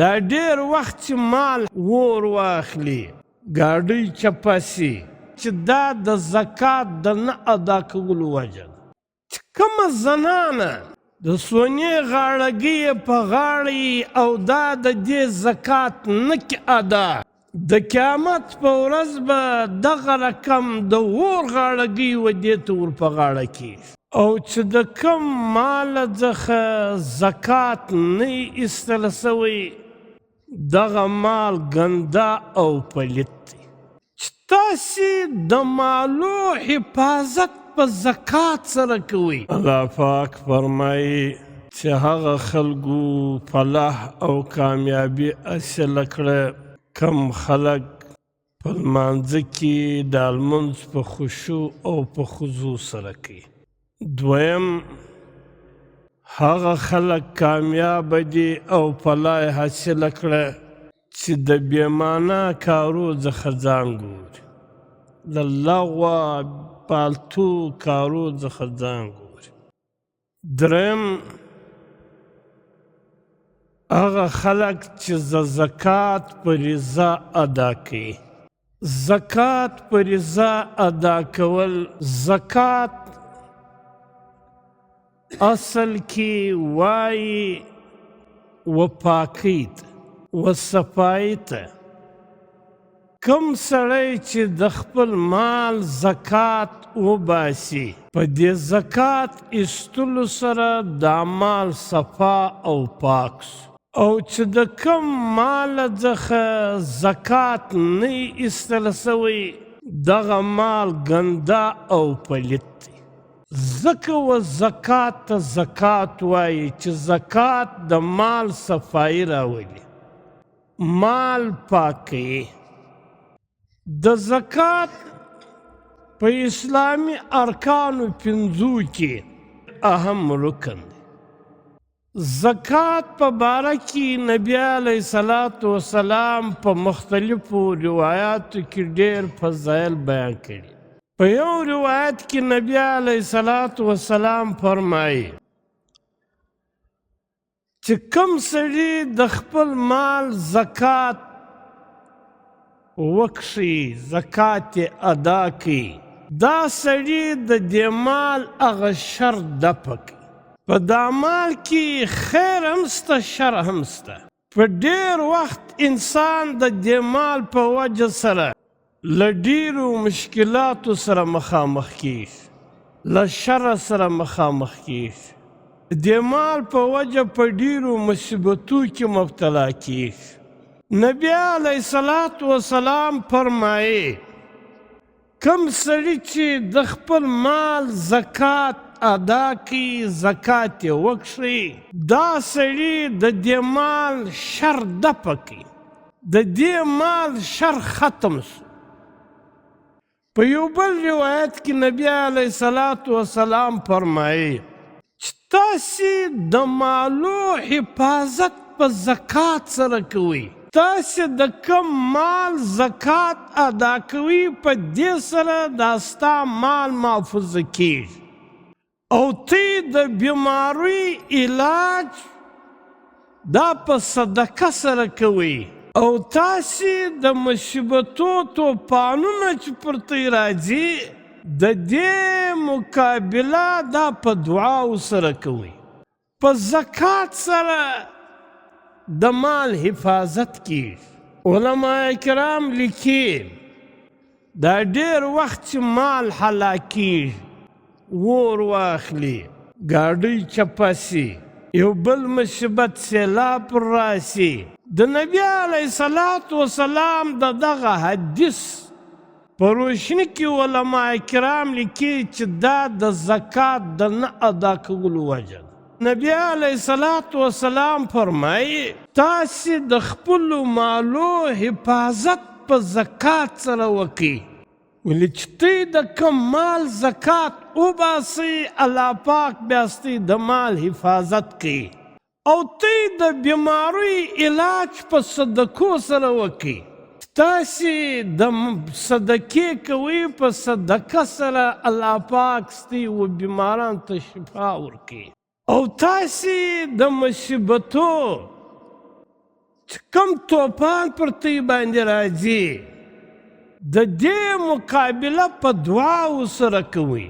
دا ډېر وخت چې مال اور واخلي ګاډۍ چپه سي چې دا د زکات د نه ادا کولو وجه ده چې کومه زنانه د سونې غاړګۍ په غاړه او دا د دې زکات نه کې ادا د قیامت په ورځ به دغه رقم د اور غاړګۍ و دې ته ور په غاړه کېږي او چې د کم مال څخه زکات نه ایستل سوی دغه مال ګنده او پلیت دی چې تاسې د مالو حفاظت په زکات سره کوئ الله پاک فرمایي چې هغه خلکو فلاح او کامیابي حاصله کړه کم خلک په لمانځه کې د لمونځ په خشوع او په خضوع سره کوي دویم هغه خلک کامیاب دي او فلاح حاصله کړه چې د بېمانه کارو څخه ځان ګوري د لغوه پالتو کارو څخه ځان ګوري دریم هغه خلک چې زکات په رضا ادا کوي زکات په رضا ادا کول زکات اصل کې وایي و پاکۍ ته و صفایۍ ته کم سړی چې د خپل مال زکات وباسي په دې زکات ایستلو سره دا مال صفا او پاک سو او چې د کم مال څخه زکات نه ایستل سوی دغه مال ګنده او پلیت دی ځکه و زکات ته زکات وایي چې زکات د مال صفایي راولي مال پاکوي د زکات په اسلامي ارکانو پنځو کې اهم رکن دی زکات په باره کې نبی علیه الصلاة والسلام په مختلفو روایاتو کې ډېر فضایل بیان کړي په یو روایت کې نبی علیه الصلاة والسلام فرمایي چې کوم سړي د خپل مال زکات وکړي زکات یې ادا کړي دا سړي د دې مال هغه شر دفع کړي په دا مال کې خیر هم شته شر هم شته په ډېر وخت انسان د دې مال په وجه سره له ډېرو مشکلاتو سره مخامخ کېږي له شر سره مخامخ کېږي د مال په وجه په ډېرو مصیبتو کې مبتلا کېږي نبی علیه الصلاة والسلام فرمایي کم سړي چې د خپل مال زکات ادا کړي زکات یې وکړي دا سړي د دې مال شر دفع کړي د دې مال شر ختم سو په یو بل روایت کې نبی علیه الصلاة والسلام فرمایي چې تاسې د مالو حفاظت په زکات سره کوئ تاسې د کم مال زکات ادا کوي په دې سره دا ستا مال محفوظه کېږي او تی د بیماری علاج دا په صدقه سره کوي او تاسې د مصیبتو توپانونه چې پر تی راځي د دې مقابله دا په دعاو سره کوي په زکات سره د مال حفاظت کېږي علماء کرام لیکي دا ډېر وخت چې مال هلاکېږي اور واخلي ګاډۍ چپه سي یو بل مصیبت سیلاب راسي د نبی علیه الصلاة والسلام د دغه حدیث په روشني کې علماء کرام لیکي چې دا د زکات د نه ادا کولو وجه ده نبی علیه الصلاة والسلام فرمایي تاسې د خپلو مالو حفاظت په زکات سره وکړئ ولې چې تی د کم مال زکات وباسئ الله پاک بیا ستی د مال حفاظت کوي او تی د بیماری علاج په صدقو سره وکړئ تاسې د صدقې کوئ په صدقه سره الله پاک ستی و بیماران ته شفا ورکوي او تاسې د مصیبتو چې کوم توپان پر تی باندې راځي د دې مقابله په دعاو سره کوئ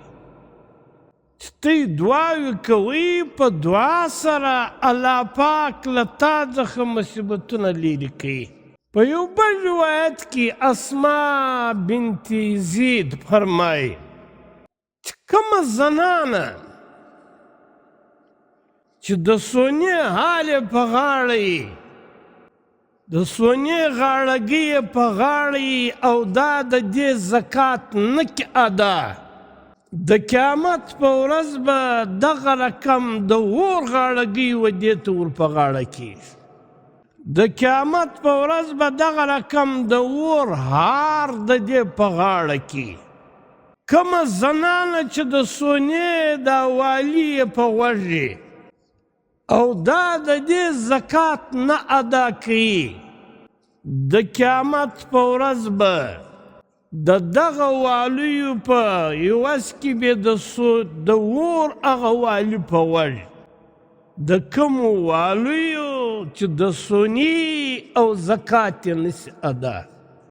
چې تی دعاوې کوئ په دعا سره الله پاک له تا څخه مصیبتونه لرې کوي په یو بل روایت کې اسماء بنت یزید فرمایي چې کومه زنانه چې د سونې حال یې په غاړه یې د سونې غاړګۍ یې په غاړه یې او دا د دې زکات نه کې ادا د قیامت په ورځ به دغه رقم د اور غاړګۍ و دې ته ور په غاړه کېږي د قیامت په ورځ به دغه رقم د اور هار د دې په غاړه کې کومه زنانه چې د سونې دا والي یې په غوږ او دا د دې زکات نه ادا کوي د قیامت په ورځ به د دغه والیو په یوس کې به د اور هغه والي په غوږ د کومو والیو چې د سونې او زکات یې نسي ادا